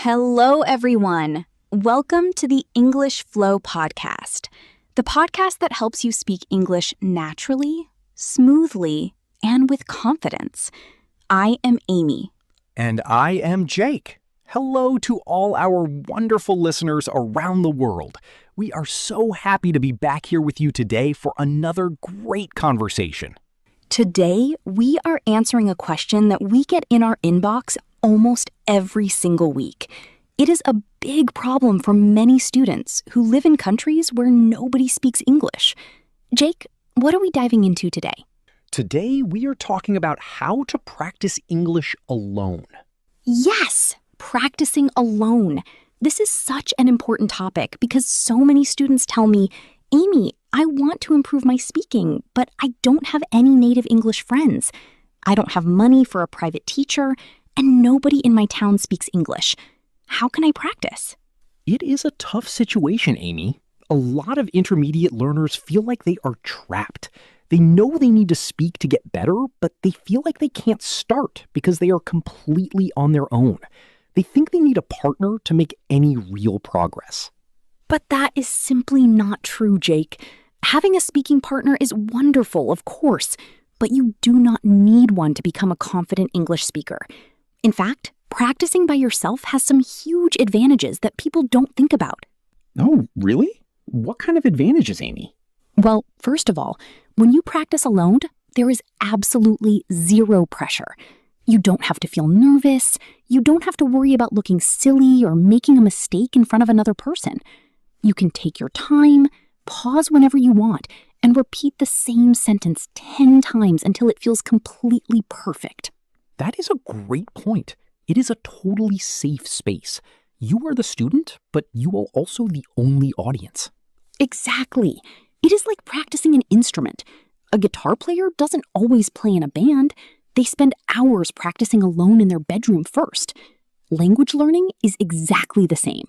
Hello, everyone. Welcome to the English Flow podcast, the podcast that helps you speak English naturally, smoothly, and with confidence. I am Amy. And I am Jake. Hello to all our wonderful listeners around the world. We are so happy to be back here with you today for another great conversation. Today, we are answering a question that we get in our inbox almost every single week. It is a big problem for many students who live in countries where nobody speaks English. Jake, what are we diving into today? Today, we are talking about how to practice English alone. Yes, practicing alone. This is such an important topic because so many students tell me, Amy, I want to improve my speaking, but I don't have any native English friends. I don't have money for a private teacher, and nobody in my town speaks English. How can I practice? It is a tough situation, Amy. A lot of intermediate learners feel like they are trapped. They know they need to speak to get better, but they feel like they can't start because they are completely on their own. They think they need a partner to make any real progress. But that is simply not true, Jake. Having a speaking partner is wonderful, of course, but you do not need one to become a confident English speaker. In fact, practicing by yourself has some huge advantages that people don't think about. Oh, really? What kind of advantages, Amy? Well, first of all, when you practice alone, there is absolutely zero pressure. You don't have to feel nervous. You don't have to worry about looking silly or making a mistake in front of another person. You can take your time, pause whenever you want, and repeat the same sentence 10 times until it feels completely perfect. That is a great point. It is a totally safe space. You are the student, but you are also the only audience. Exactly. It is like practicing an instrument. A guitar player doesn't always play in a band. They spend hours practicing alone in their bedroom first. Language learning is exactly the same.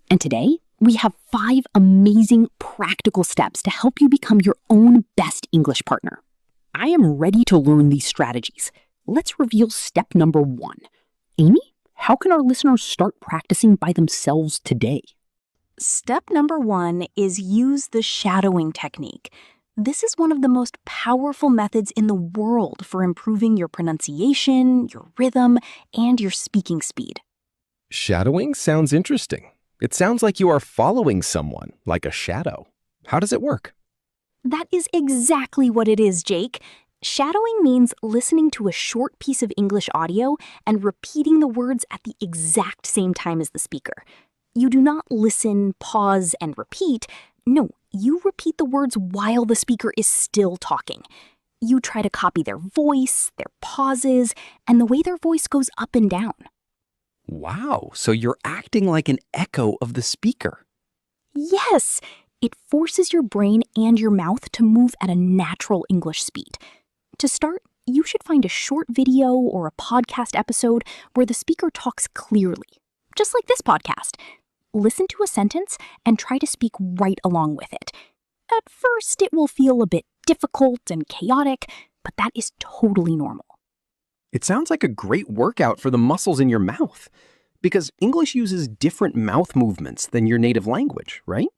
And today, we have 5 amazing practical steps to help you become your own best English partner. I am ready to learn these strategies. Let's reveal step number 1. Amy, how can our listeners start practicing by themselves today? Step number 1 is use the shadowing technique. This is one of the most powerful methods in the world for improving your pronunciation, your rhythm, and your speaking speed. Shadowing sounds interesting. It sounds like you are following someone, like a shadow. How does it work? That is exactly what it is, Jake. Shadowing means listening to a short piece of English audio and repeating the words at the exact same time as the speaker. You do not listen, pause, and repeat. No, you repeat the words while the speaker is still talking. You try to copy their voice, their pauses, and the way their voice goes up and down. Wow, so you're acting like an echo of the speaker. Yes, it forces your brain and your mouth to move at a natural English speed. To start, you should find a short video or a podcast episode where the speaker talks clearly, just like this podcast. Listen to a sentence and try to speak right along with it. At first, it will feel a bit difficult and chaotic, but that is totally normal. It sounds like a great workout for the muscles in your mouth, because English uses different mouth movements than your native language, right?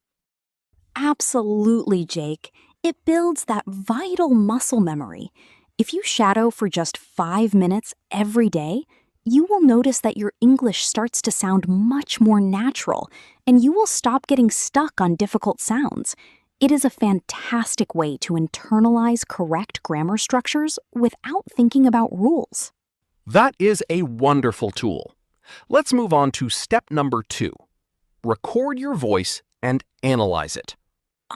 Absolutely, Jake. It builds that vital muscle memory. If you shadow for just 5 minutes every day, you will notice that your English starts to sound much more natural, and you will stop getting stuck on difficult sounds. It is a fantastic way to internalize correct grammar structures without thinking about rules. That is a wonderful tool. Let's move on to step number 2. Record your voice and analyze it.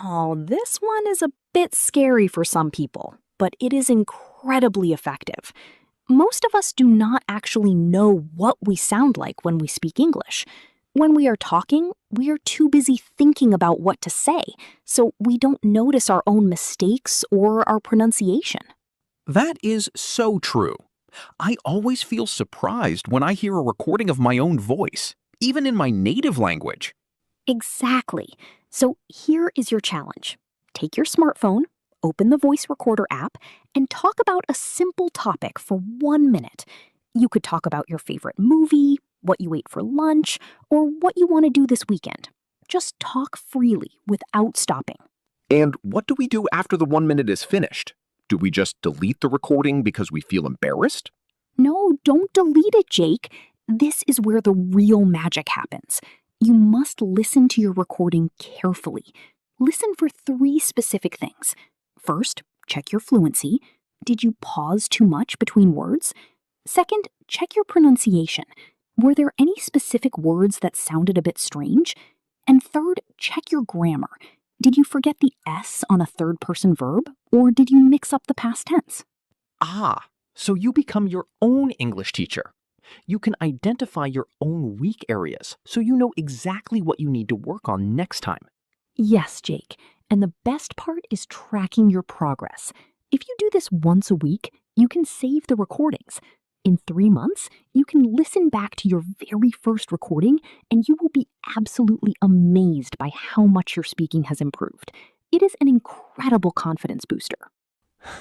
Oh, this one is a bit scary for some people, but it is incredibly effective. Most of us do not actually know what we sound like when we speak English. When we are talking, we are too busy thinking about what to say, so we don't notice our own mistakes or our pronunciation. That is so true. I always feel surprised when I hear a recording of my own voice, even in my native language. Exactly. So here is your challenge. Take your smartphone, open the voice recorder app, and talk about a simple topic for 1 minute. You could talk about your favorite movie, what you ate for lunch, or what you want to do this weekend. Just talk freely without stopping. And what do we do after the 1 minute is finished? Do we just delete the recording because we feel embarrassed? No, don't delete it, Jake. This is where the real magic happens. You must listen to your recording carefully. Listen for 3 specific things. First, check your fluency. Did you pause too much between words? Second, check your pronunciation. Were there any specific words that sounded a bit strange? And third, check your grammar. Did you forget the S on a third-person verb, or did you mix up the past tense? Ah, so you become your own English teacher. You can identify your own weak areas, so you know exactly what you need to work on next time. Yes, Jake, and the best part is tracking your progress. If you do this once a week, you can save the recordings. In 3 months, you can listen back to your very first recording, and you will be absolutely amazed by how much your speaking has improved. It is an incredible confidence booster.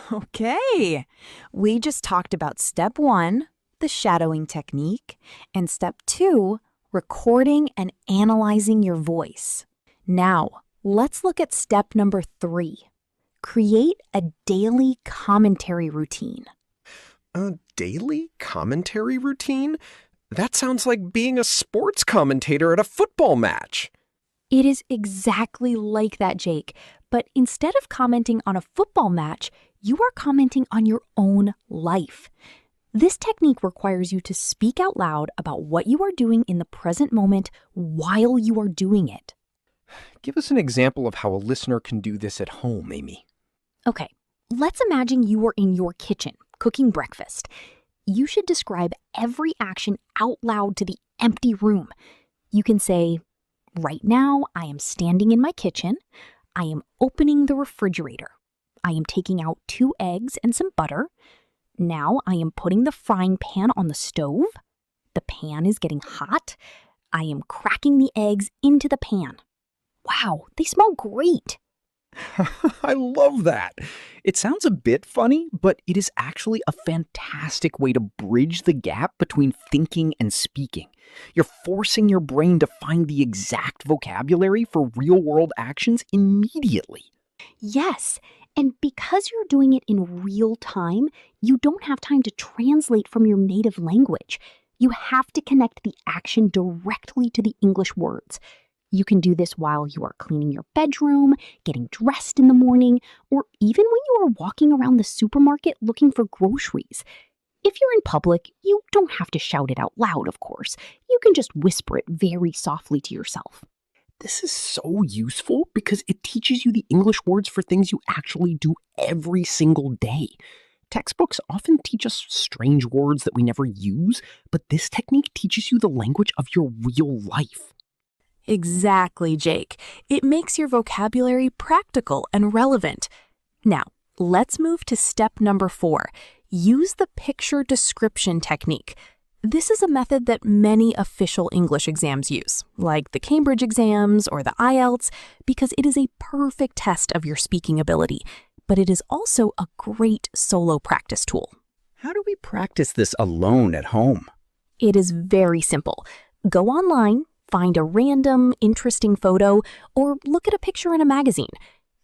Okay, we just talked about step 1, the shadowing technique, and step 2, recording and analyzing your voice. Now, let's look at step number 3. Create a daily commentary routine. A daily commentary routine? That sounds like being a sports commentator at a football match. It is exactly like that, Jake. But instead of commenting on a football match, you are commenting on your own life. This technique requires you to speak out loud about what you are doing in the present moment while you are doing it. Give us an example of how a listener can do this at home, Amy. Okay, let's imagine you are in your kitchen cooking breakfast. You should describe every action out loud to the empty room. You can say, "Right now, I am standing in my kitchen. I am opening the refrigerator. I am taking out 2 eggs and some butter. Now I am putting the frying pan on the stove. The pan is getting hot. I am cracking the eggs into the pan. Wow, they smell great." I love that. It sounds a bit funny, but it is actually a fantastic way to bridge the gap between thinking and speaking. You're forcing your brain to find the exact vocabulary for real-world actions immediately. Yes, and because you're doing it in real time, you don't have time to translate from your native language. You have to connect the action directly to the English words. You can do this while you are cleaning your bedroom, getting dressed in the morning, or even when you are walking around the supermarket looking for groceries. If you're in public, you don't have to shout it out loud, of course. You can just whisper it very softly to yourself. This is so useful because it teaches you the English words for things you actually do every single day. Textbooks often teach us strange words that we never use, but this technique teaches you the language of your real life. Exactly, Jake. It makes your vocabulary practical and relevant. Now, let's move to step number 4. Use the picture description technique. This is a method that many official English exams use, like the Cambridge exams or the IELTS, because it is a perfect test of your speaking ability, but it is also a great solo practice tool. How do we practice this alone at home? It is very simple. Go online, find a random, interesting photo, or look at a picture in a magazine.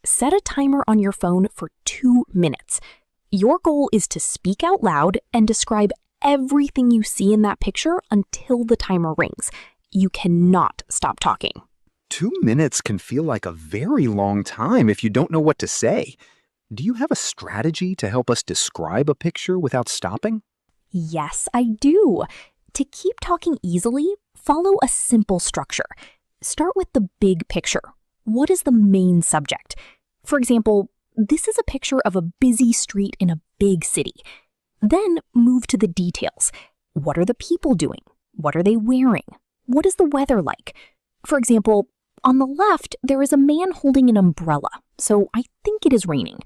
Set a timer on your phone for 2 minutes. Your goal is to speak out loud and describe everything you see in that picture until the timer rings. You cannot stop talking. 2 minutes can feel like a very long time if you don't know what to say. Do you have a strategy to help us describe a picture without stopping? Yes, I do. To keep talking easily, follow a simple structure. Start with the big picture. What is the main subject? For example, this is a picture of a busy street in a big city. Then move to the details. What are the people doing? What are they wearing? What is the weather like? For example, on the left, there is a man holding an umbrella, so I think it is raining.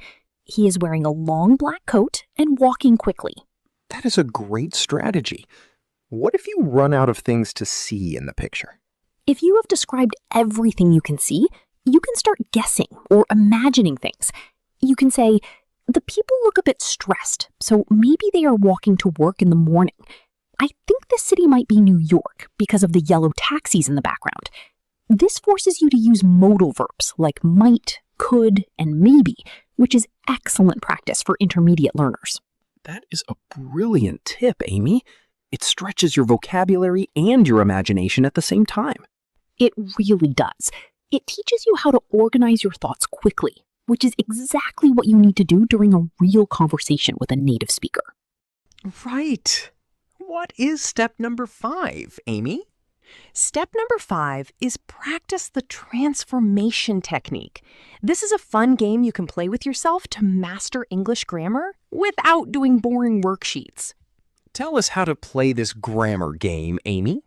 He is wearing a long black coat and walking quickly. That is a great strategy. What if you run out of things to see in the picture? If you have described everything you can see, you can start guessing or imagining things. You can say, the people look a bit stressed, so maybe they are walking to work in the morning. I think the city might be New York because of the yellow taxis in the background. This forces you to use modal verbs like might, could, and maybe, which is excellent practice for intermediate learners. That is a brilliant tip, Amy. It stretches your vocabulary and your imagination at the same time. It really does. It teaches you how to organize your thoughts quickly, which is exactly what you need to do during a real conversation with a native speaker. Right. What is step number 5, Amy? Step number 5 is practice the transformation technique. This is a fun game you can play with yourself to master English grammar without doing boring worksheets. Tell us how to play this grammar game, Amy.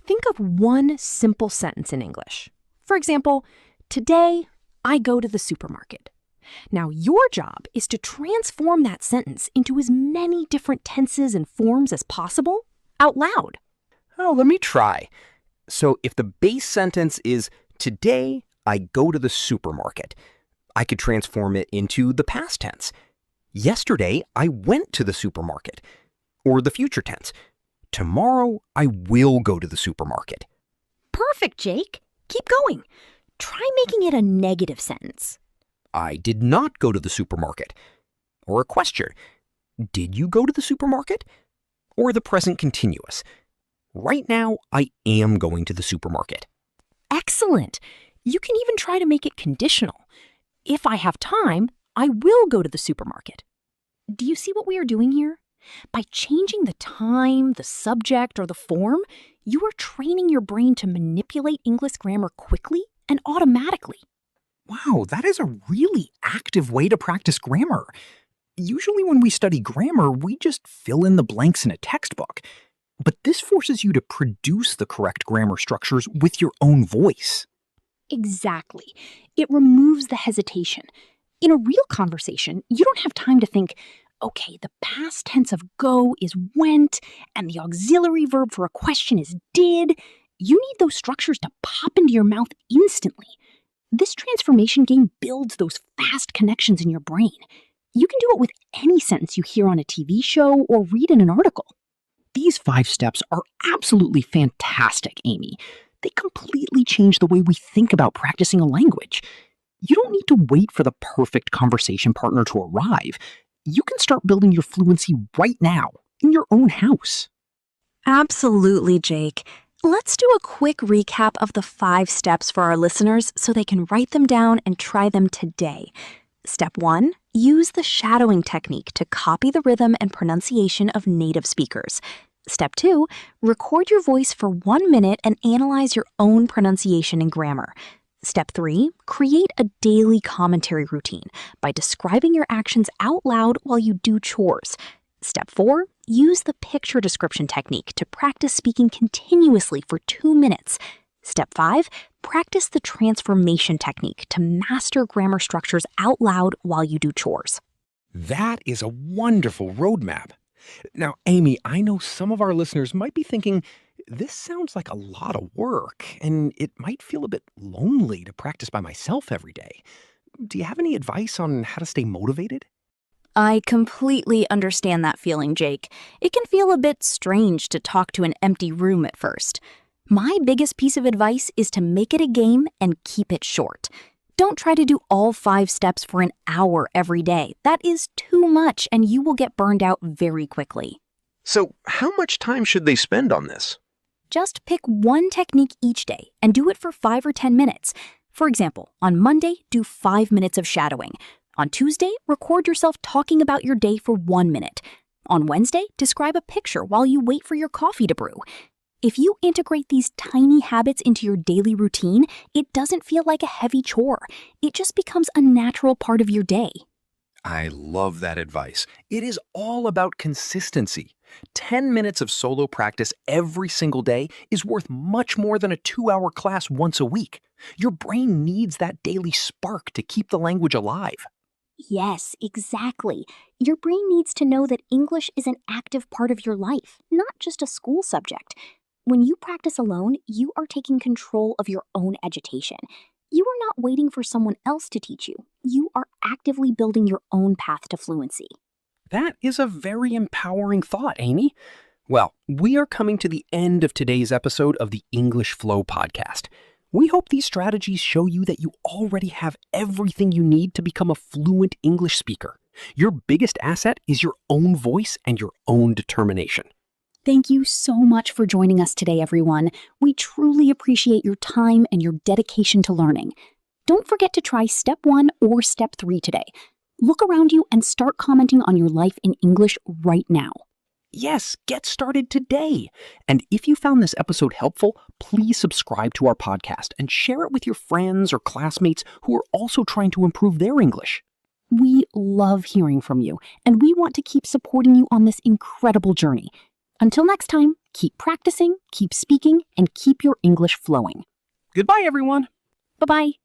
Think of one simple sentence in English. For example, today I go to the supermarket. Now, your job is to transform that sentence into as many different tenses and forms as possible out loud. Oh, let me try. So if the base sentence is, today I go to the supermarket, I could transform it into the past tense. Yesterday I went to the supermarket. Or the future tense. Tomorrow I will go to the supermarket. Perfect, Jake. Keep going. Try making it a negative sentence. I did not go to the supermarket. Or a question. Did you go to the supermarket? Or the present continuous. Right now, I am going to the supermarket. Excellent. You can even try to make it conditional. If I have time, I will go to the supermarket. Do you see what we are doing here? By changing the time, the subject, or the form, you are training your brain to manipulate English grammar quickly and automatically. Wow, that is a really active way to practice grammar. Usually when we study grammar, we just fill in the blanks in a textbook. But this forces you to produce the correct grammar structures with your own voice. Exactly. It removes the hesitation. In a real conversation, you don't have time to think, okay, the past tense of go is went, and the auxiliary verb for a question is did. You need those structures to pop into your mouth instantly. This transformation game builds those fast connections in your brain. You can do it with any sentence you hear on a TV show or read in an article. These 5 steps are absolutely fantastic, Amy. They completely change the way we think about practicing a language. You don't need to wait for the perfect conversation partner to arrive. You can start building your fluency right now, in your own house. Absolutely, Jake. Let's do a quick recap of the 5 steps for our listeners so they can write them down and try them today. Step 1, use the shadowing technique to copy the rhythm and pronunciation of native speakers. Step 2, record your voice for 1 minute and analyze your own pronunciation and grammar. Step 3, create a daily commentary routine by describing your actions out loud while you do chores. Step 4, use the picture description technique to practice speaking continuously for 2 minutes. Step 5, practice the transformation technique to master grammar structures out loud while you do chores. That is a wonderful roadmap. Now, Amy, I know some of our listeners might be thinking, this sounds like a lot of work, and it might feel a bit lonely to practice by myself every day. Do you have any advice on how to stay motivated? I completely understand that feeling, Jake. It can feel a bit strange to talk to an empty room at first. My biggest piece of advice is to make it a game and keep it short. Don't try to do all 5 steps for an hour every day. That is too much, and you will get burned out very quickly. So, how much time should they spend on this? Just pick one technique each day and do it for 5 or 10 minutes. For example, on Monday, do 5 minutes of shadowing. On Tuesday, record yourself talking about your day for 1 minute. On Wednesday, describe a picture while you wait for your coffee to brew. If you integrate these tiny habits into your daily routine, it doesn't feel like a heavy chore. It just becomes a natural part of your day. I love that advice. It is all about consistency. 10 minutes of solo practice every single day is worth much more than a 2-hour class once a week. Your brain needs that daily spark to keep the language alive. Yes, exactly. Your brain needs to know that English is an active part of your life, not just a school subject. When you practice alone, you are taking control of your own agitation. You are not waiting for someone else to teach you. You are actively building your own path to fluency. That is a very empowering thought, Amy. Well, we are coming to the end of today's episode of the English Flow podcast. We hope these strategies show you that you already have everything you need to become a fluent English speaker. Your biggest asset is your own voice and your own determination. Thank you so much for joining us today, everyone. We truly appreciate your time and your dedication to learning. Don't forget to try Step 1 or Step 3 today. Look around you and start commenting on your life in English right now. Yes, get started today. And if you found this episode helpful, please subscribe to our podcast and share it with your friends or classmates who are also trying to improve their English. We love hearing from you, and we want to keep supporting you on this incredible journey. Until next time, keep practicing, keep speaking, and keep your English flowing. Goodbye, everyone. Bye-bye.